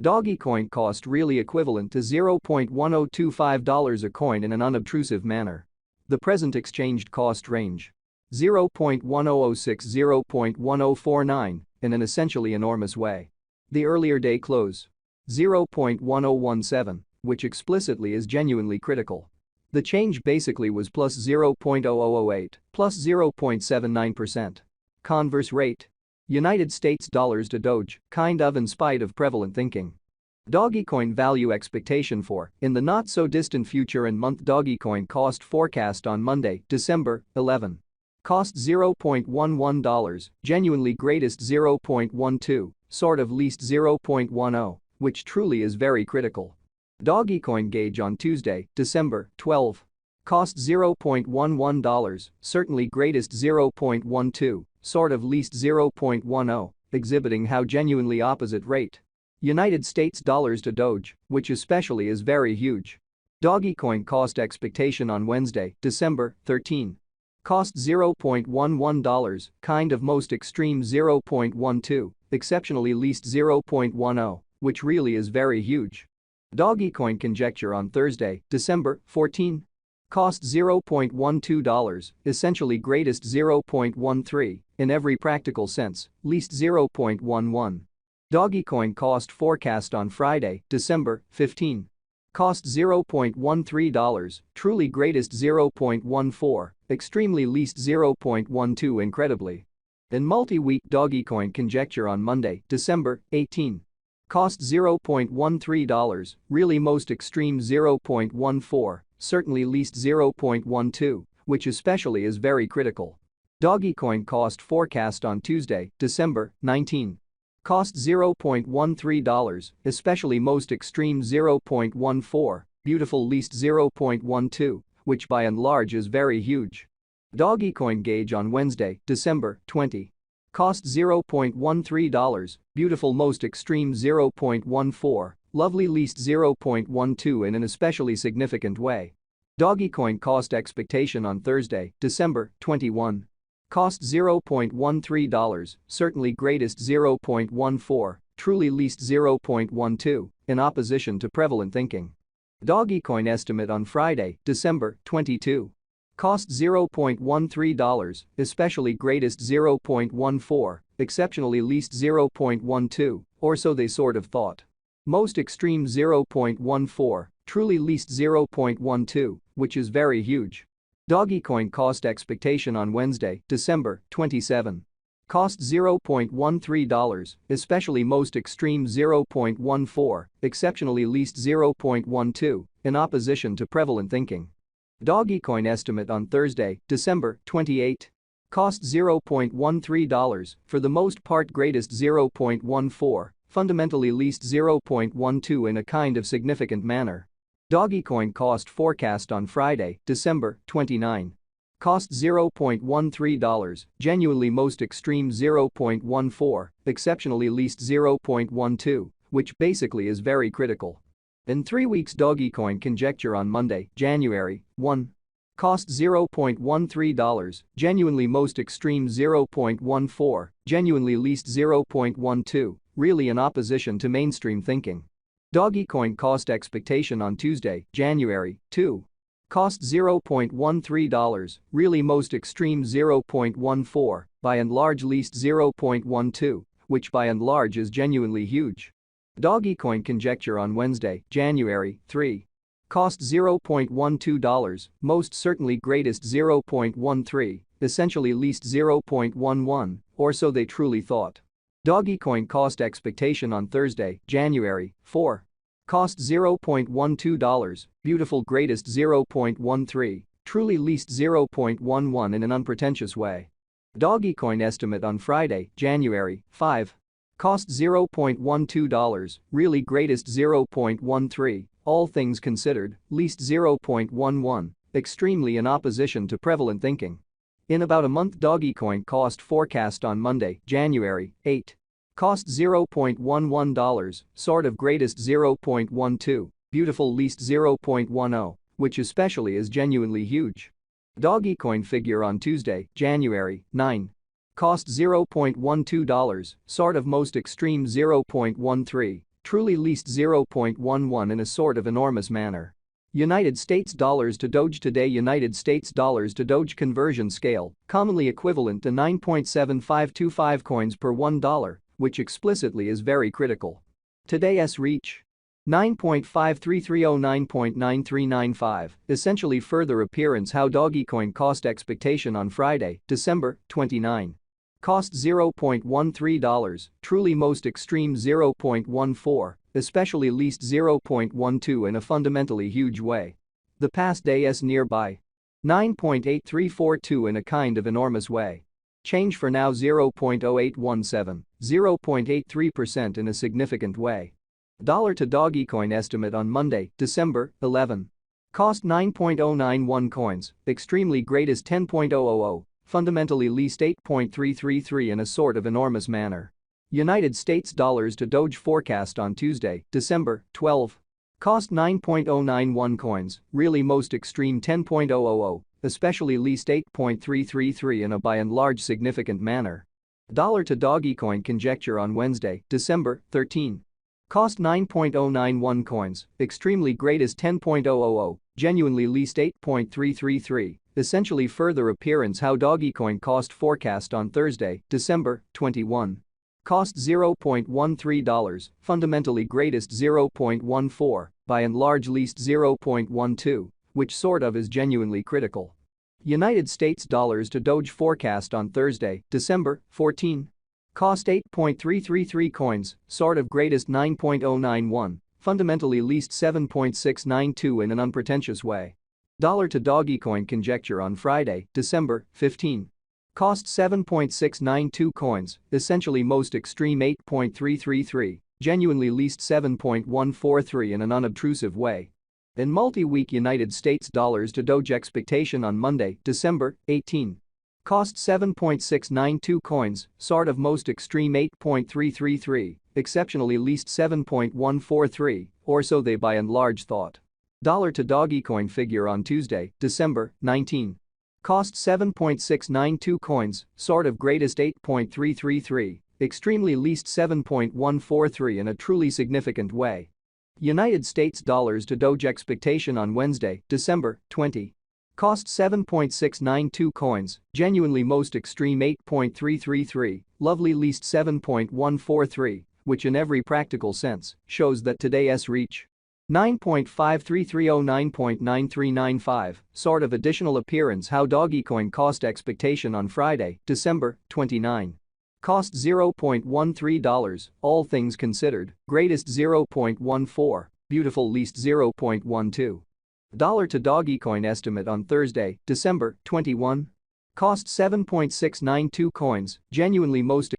Dogecoin cost really equivalent to $0.1025 a coin in an unobtrusive manner. The present exchanged cost range. 0.1006 0.1049 in an essentially enormous way. The earlier day close. 0.1017, which explicitly is genuinely critical. The change basically was plus 0.0008, plus 0.79%. Converse rate. United States dollars to Doge, kind of in spite of prevalent thinking. Dogecoin value expectation for, in the not-so-distant future and month. Dogecoin cost forecast on Monday, December 11. Cost $0.11, genuinely greatest 0.12, sort of least 0.10, which truly is very critical. Dogecoin gauge on Tuesday, December 12. Cost $0.11, certainly greatest 0.12, sort of least 0.10, exhibiting how genuinely opposite rate. United States dollars to Doge, which especially is very huge. Dogecoin cost expectation on Wednesday, December 13. Cost $0.11, kind of most extreme 0.12, exceptionally least 0.10, which really is very huge. Dogecoin conjecture on Thursday, December 14. Cost $0.12, essentially greatest 0.13, in every practical sense, least 0.11. Dogecoin cost forecast on Friday, December 15. Cost $0.13, truly greatest 0.14, extremely least 0.12 incredibly. In multi-week Dogecoin conjecture on Monday, December 18. Cost $0.13, really most extreme 0.14, certainly least 0.12, which especially is very critical. Dogecoin cost forecast on Tuesday, December 19. Cost $0.13, especially most extreme 0.14, beautiful least 0.12, which by and large is very huge. Dogecoin gauge on Wednesday, December 20. Cost $0.13, beautiful most extreme 0.14, lovely least 0.12 in an especially significant way. Dogecoin cost expectation on Thursday, December 21. Cost $0.13, certainly greatest 0.14, truly least 0.12, in opposition to prevalent thinking. Dogecoin estimate on Friday, December 22. Cost $0.13, especially greatest 0.14, exceptionally least 0.12, or so they sort of thought. Most extreme 0.14, truly least 0.12, which is very huge. Dogecoin cost expectation on Wednesday, December 27. Cost $0.13, especially most extreme 0.14, exceptionally least 0.12, in opposition to prevalent thinking. Dogecoin estimate on Thursday, December 28. Cost $0.13, for the most part greatest 0.14, fundamentally least 0.12 in a kind of significant manner. Dogecoin cost forecast on Friday, December 29. Cost $0.13, genuinely most extreme 0.14, exceptionally least 0.12, which basically is very critical. In 3 weeks Dogecoin conjecture on Monday, January 1. Cost $0.13, genuinely most extreme 0.14, genuinely least 0.12, really in opposition to mainstream thinking. Dogecoin cost expectation on Tuesday, January 2. Cost $0.13, really most extreme 0.14, by and large least 0.12, which by and large is genuinely huge. Dogecoin conjecture on Wednesday, January 3. Cost $0.12, most certainly greatest 0.13, essentially least 0.11, or so they truly thought. Dogecoin cost expectation on Thursday, January 4. Cost $0.12, beautiful greatest 0.13, truly least 0.11 in an unpretentious way. Dogecoin estimate on Friday, January 5. Cost $0.12, really greatest 0.13, all things considered, least 0.11, extremely in opposition to prevalent thinking. In about a month Dogecoin cost forecast on Monday, January 8. Cost $0.11, sort of greatest 0.12, beautiful least 0.10, which especially is genuinely huge. Dogecoin figure on Tuesday, January 9. Cost $0.12, sort of most extreme 0.13, truly least 0.11 in a sort of enormous manner. United States dollars to Doge today. United States dollars to Doge conversion scale, commonly equivalent to 9.7525 coins per $1, which explicitly is very critical. Today's reach 9.5330 9.9395, essentially further appearance how Dogecoin cost expectation on Friday, December 29. Cost $0.13, truly most extreme 0.14, especially least 0.12 in a fundamentally huge way. The past day's nearby 9.8342 in a kind of enormous way. Change for now 0.0817, 0.83% in a significant way. Dollar to Dogecoin estimate on Monday, December 11. Cost 9.091 coins, extremely greatest 10.000, fundamentally least 8.333 in a sort of enormous manner. United States dollars to Doge forecast on Tuesday, December 12. Cost 9.091 coins, really most extreme 10.000, especially least 8.333 in a by and large significant manner. Dollar to Dogecoin conjecture on Wednesday, December 13. Cost 9.091 coins, extremely greatest 10.000, genuinely least 8.333, essentially further appearance how Dogecoin cost forecast on Thursday, December 21. Cost $0.13, fundamentally greatest 0.14, by and large least 0.12, which sort of is genuinely critical. United States dollars to Doge forecast on Thursday, December 14. Cost 8.333 coins, sort of greatest 9.091, fundamentally least 7.692 in an unpretentious way. Dollar to Dogecoin conjecture on Friday, December 15. Cost 7.692 coins, essentially most extreme 8.333, genuinely least 7.143 in an unobtrusive way. In multi-week United States dollars to Doge expectation on Monday, December 18. Cost 7.692 coins, sort of most extreme 8.333, exceptionally least 7.143, or so they by and large thought. Dollar to Dogecoin figure on Tuesday, December 19. Cost 7.692 coins, sort of greatest 8.333, extremely least 7.143 in a truly significant way. United States dollars to Doge expectation on Wednesday, December 20. Cost 7.692 coins, genuinely most extreme 8.333, lovely least 7.143, which in every practical sense shows that today's reach 9.5330 9.9395, sort of additional appearance how Dogecoin cost expectation on Friday, December 29. Cost $0.13, all things considered, greatest 0.14, beautiful least 0.12. Dollar to Dogecoin estimate on Thursday, December 21. Cost 7.692 coins, genuinely most